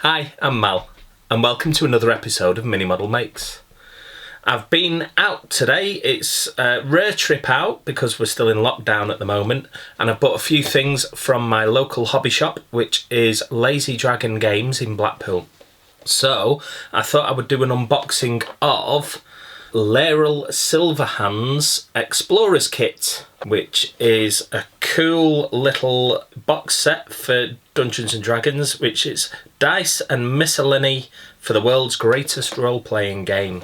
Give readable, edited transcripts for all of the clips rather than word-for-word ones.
Hi, I'm Mal, and welcome to another episode of MiniModelMakes. I've been out today. It's a rare trip out because we're still in lockdown at the moment, and I've bought a few things from my local hobby shop, which is Lazy Dragon Games in Blackpool. So I thought I would do an unboxing of Laeral Silverhand's Explorer's Kit, which is a cool little box set for Dungeons & Dragons, which is dice and miscellany for the world's greatest role-playing game.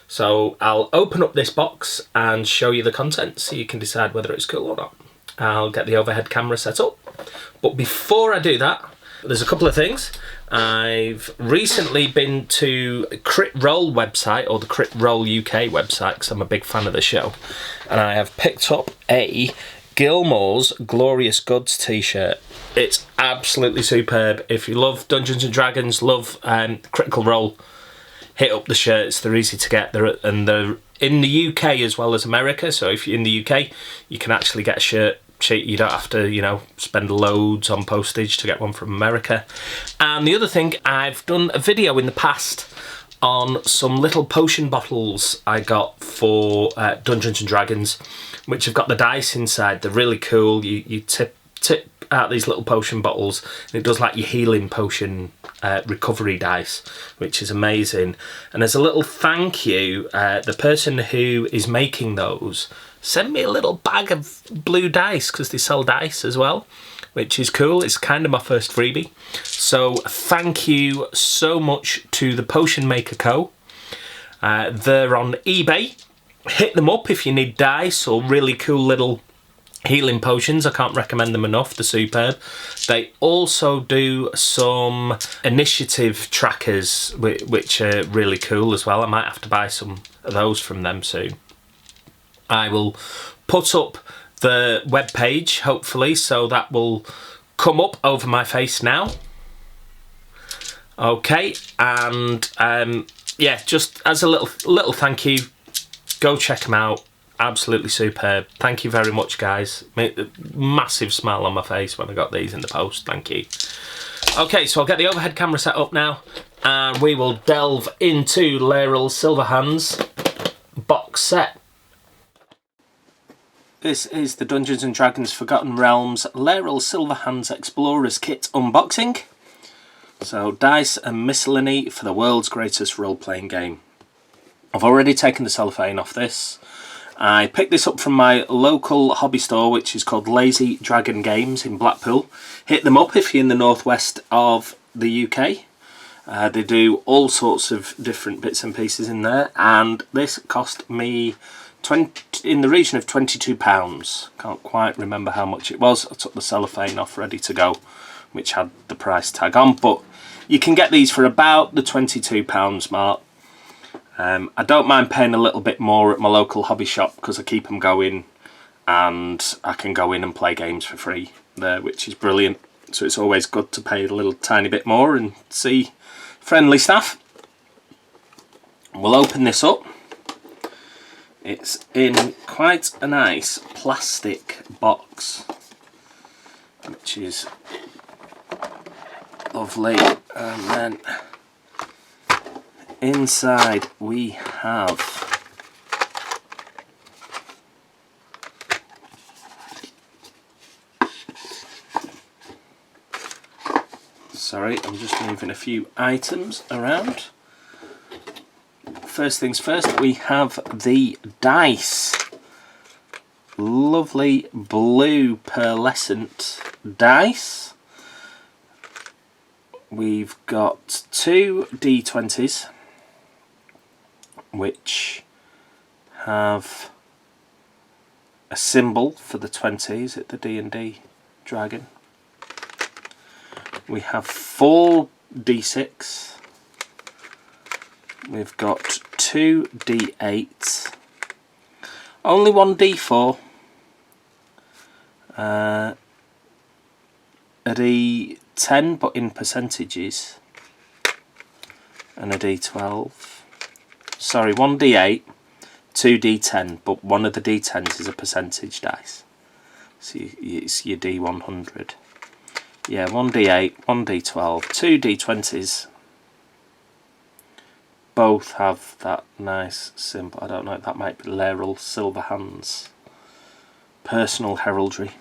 So I'll open up this box and show you the contents so you can decide whether it's cool or not. I'll get the overhead camera set up. But before I do that, there's a couple of things. I've recently been to Crit Role website, or the Crit Role UK website, because I'm a big fan of the show, and I have picked up a Gilmore's Glorious Goods t-shirt. It's absolutely superb. If you love Dungeons & Dragons, love Critical Role, hit up the shirts. They're easy to get, they're in the UK as well as America, so if you're in the UK you can actually get a shirt cheap. You don't have to, spend loads on postage to get one from America. And the other thing, I've done a video in the past on some little potion bottles I got for Dungeons & Dragons, which have got the dice inside. They're really cool. You tip out these little potion bottles and it does like your healing potion recovery dice, which is amazing. And as a little thank you, the person who is making those sent me a little bag of blue dice, because they sell dice as well, which is cool. It's kind of my first freebie. So thank you so much to the Potion Maker Co. They're on eBay. Hit them up if you need dice or really cool little healing potions. I can't recommend them enough. They're superb. They also do some initiative trackers, which are really cool as well. I might have to buy some of those from them soon. I will put up the web page, hopefully, so that will come up over my face now. Okay, and yeah, just as a little thank you, go check them out. Absolutely superb. Thank you very much, guys. Made a massive smile on my face when I got these in the post. Thank you. Okay, so I'll get the overhead camera set up now, and we will delve into Laeral Silverhand's box set. This is the Dungeons & Dragons Forgotten Realms Laeral Silverhand's Explorer's Kit unboxing. So, dice and miscellany for the world's greatest role-playing game. I've already taken the cellophane off this. I picked this up from my local hobby store, which is called Lazy Dragon Games in Blackpool. Hit them up if you're in the northwest of the UK. They do all sorts of different bits and pieces in there, and this cost me in the region of £22. Can't quite remember how much it was. I took the cellophane off ready to go, which had the price tag on, but you can get these for about the £22 mark. I don't mind paying a little bit more at my local hobby shop because I keep them going and I can go in and play games for free there, which is brilliant. So it's always good to pay a little tiny bit more and see friendly staff. We'll open this up. It's in quite a nice plastic box, which is lovely. And then inside we have sorry, I'm just moving a few items around. First things first, we have the dice. Lovely blue pearlescent dice. We've got two D20s, which have a symbol for the 20s at the D&D dragon. We have four D6. We've got two D8s, only one D4, a D10 but in percentages, and a D12. Sorry, one D8, two D10, but one of the D10s is a percentage dice. So it's your D100. Yeah, 1d8, 1d12, 2d20s. Both have that nice symbol. I don't know, that might be Laeral Silverhand's personal heraldry.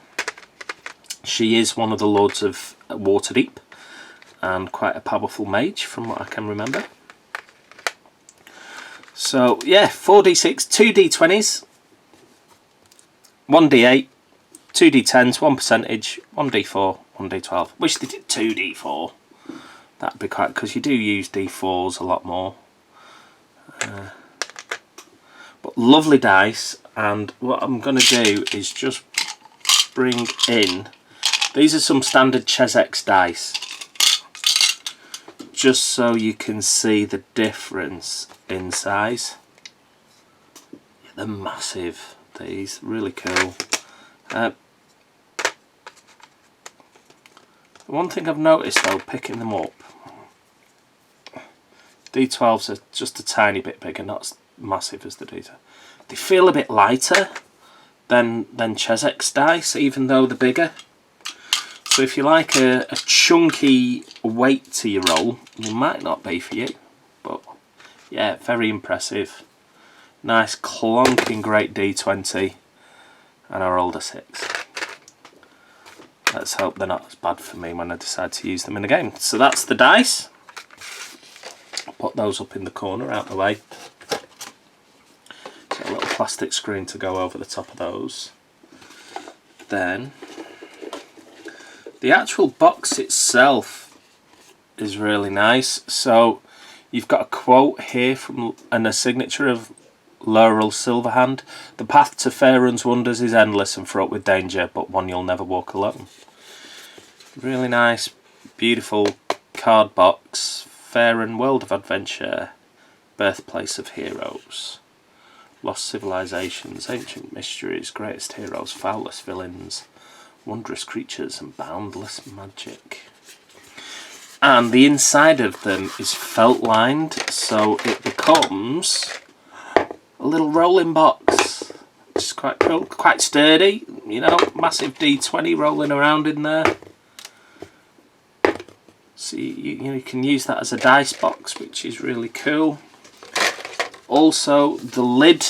She is one of the Lords of Waterdeep and quite a powerful mage from what I can remember. So yeah, 4d6, 2d20s, 1d8, 2d10s, 1 percentage, 1d4, 1d12. Wish they did 2d4. That'd be quite, because you do use d4s a lot more. But lovely dice, and what I'm going to do is just bring in, these are some standard Chessex dice, just so you can see the difference in size. Yeah, they're massive, these, really cool. The one thing I've noticed though, picking them up, D12s are just a tiny bit bigger, not as massive as the D12. They feel a bit lighter than Chessex dice, even though they're bigger. So if you like a chunky weight to your roll, it might not be for you. But yeah, very impressive. Nice clonking great D20, and I rolled a 6. Let's hope they're not as bad for me when I decide to use them in the game. So that's the dice. Put those up in the corner, out the way. Get a little plastic screen to go over the top of those. Then the actual box itself is really nice. So you've got a quote here from and a signature of Laeral Silverhand. The path to Faerun's wonders is endless and fraught with danger, but one you'll never walk alone. Really nice, beautiful card box. Faerun, world of adventure, birthplace of heroes, lost civilizations, ancient mysteries, greatest heroes, foulest villains, wondrous creatures and boundless magic. And the inside of them is felt lined, so it becomes a little rolling box, which is quite cool, quite sturdy, you know, massive D20 rolling around in there. So you can use that as a dice box, which is really cool. Also, the lid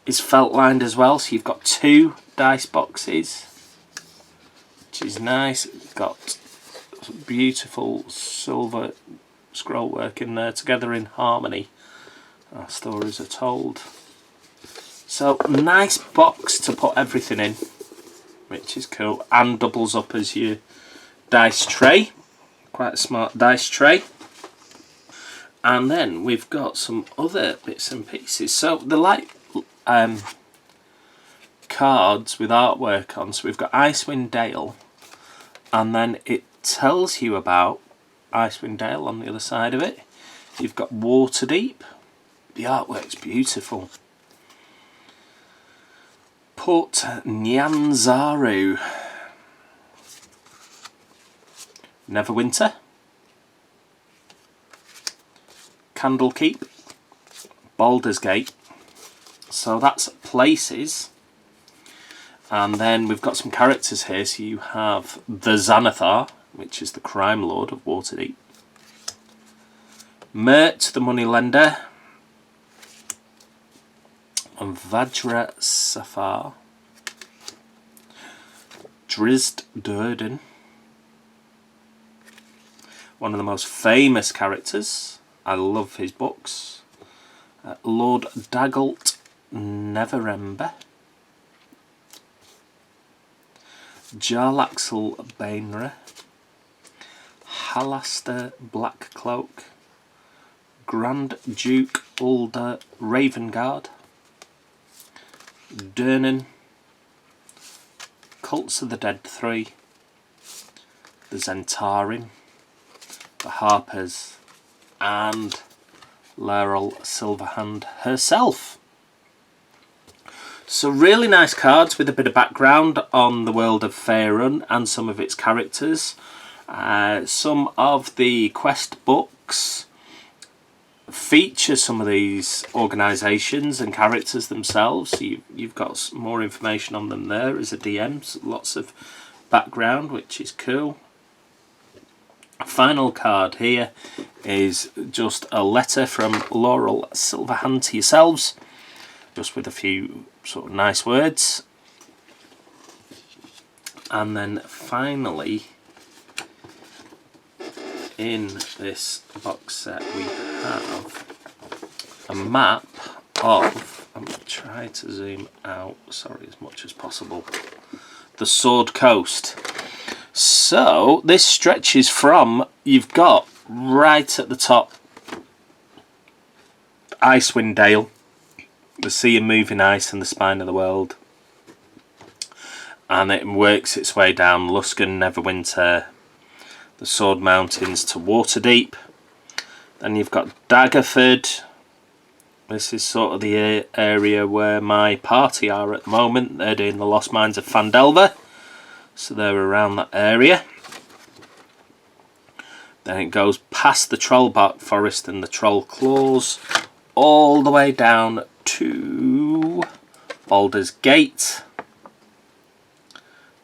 is felt lined as well, so you've got 2 dice boxes, which is nice. It's got beautiful silver scroll work in there, together in harmony. Our stories are told. So nice box to put everything in, which is cool, and doubles up as your dice tray. Quite a smart dice tray. And then we've got some other bits and pieces. So they're like cards with artwork on. So we've got Icewind Dale, and then it tells you about Icewind Dale on the other side of it. You've got Waterdeep. The artwork's beautiful. Port Nyanzaru. Neverwinter, Candlekeep, Baldur's Gate. So that's places. And then we've got some characters here. So you have the Xanathar, which is the crime lord of Waterdeep. Mert, the moneylender. And Vajra Safar. Drizzt Do'Urden. One of the most famous characters. I love his books. Lord Daggalt Neverember. Jarlaxle Bainra. Halaster Blackcloak. Grand Duke Ulder Ravengard. Durnan. Cults of the Dead 3. The Zentarim. The Harpers, and Laeral Silverhand herself. So really nice cards with a bit of background on the world of Faerun and some of its characters. Some of the quest books feature some of these organisations and characters themselves. So you've got more information on them there as a DM. So lots of background, which is cool. Final card here is just a letter from Laeral Silverhand to yourselves, just with a few sort of nice words. And then finally, in this box set we have a map of, I'm going to try to zoom out, sorry, as much as possible, the Sword Coast. So this stretches from, you've got right at the top Icewind Dale, the sea of moving ice and the spine of the world, and it works its way down Luskan, Neverwinter, the Sword Mountains to Waterdeep. Then you've got Daggerford. This is sort of the area where my party are at the moment. They're doing the Lost Mines of Phandelver, so they're around that area. Then it goes past the Trollbark Forest and the Troll Claws, all the way down to Baldur's Gate,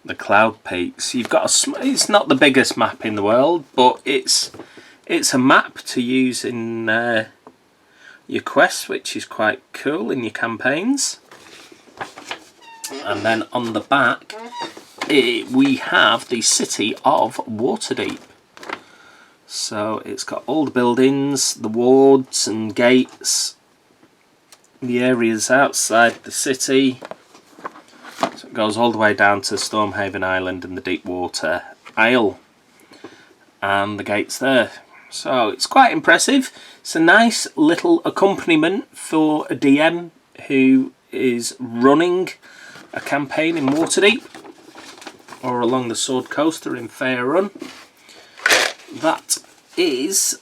the Cloud Peaks. You've got it's not the biggest map in the world, but it's a map to use in your quests, which is quite cool in your campaigns. And then on the back we have the city of Waterdeep. So it's got all the buildings, the wards and gates, the areas outside the city. So it goes all the way down to Stormhaven Island and the Deepwater Isle, and the gates there. So it's quite impressive. It's a nice little accompaniment for a DM who is running a campaign in Waterdeep or along the Sword Coast or in Faerun. That is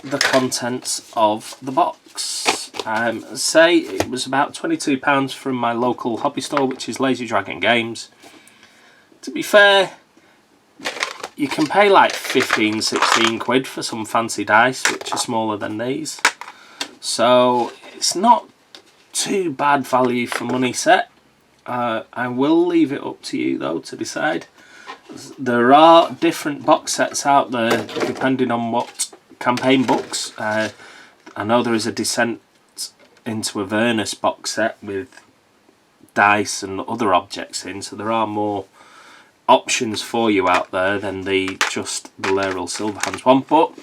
the contents of the box. Say it was about £22 from my local hobby store, which is Lazy Dragon Games. To be fair, you can pay like 15-16 quid for some fancy dice which are smaller than these, so it's not too bad value for money set. I will leave it up to you though to decide. There are different box sets out there depending on what campaign books. I know there is a Descent into Avernus box set with dice and other objects in, so there are more options for you out there than just the Laeral Silverhands one, but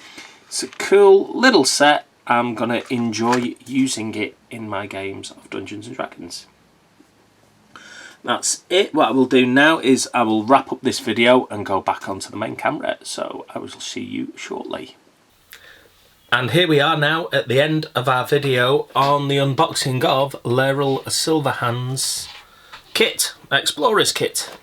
it's a cool little set. I'm going to enjoy using it in my games of Dungeons & Dragons. That's it. What I will do now is I will wrap up this video and go back onto the main camera, so I will see you shortly. And here we are now at the end of our video on the unboxing of Laeral Silverhand's kit, Explorer's Kit.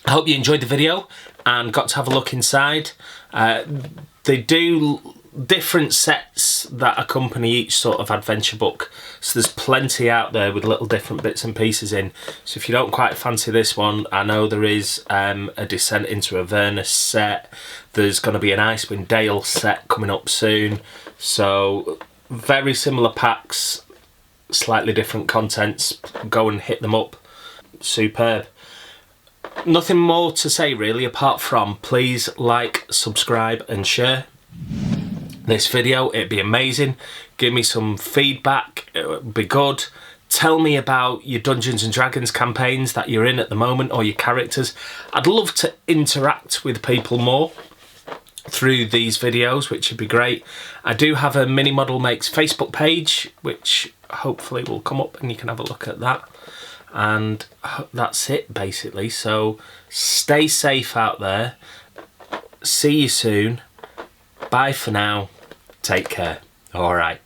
I hope you enjoyed the video and got to have a look inside. They do different sets that accompany each sort of adventure book, so there's plenty out there with little different bits and pieces in. So if you don't quite fancy this one, I know there is a Descent into Avernus set. There's going to be an Icewind Dale set coming up soon, so very similar packs, slightly different contents. Go and hit them up. Superb. Nothing more to say really, apart from please like, subscribe and share this video. It'd be amazing. Give me some feedback, it would be good. Tell me about your Dungeons and Dragons campaigns that you're in at the moment, or your characters. I'd love to interact with people more through these videos, which would be great. I do have a MiniModelMakes Facebook page, which hopefully will come up and you can have a look at that. And that's it basically, so stay safe out there. See you soon. Bye for now. Take care. All right.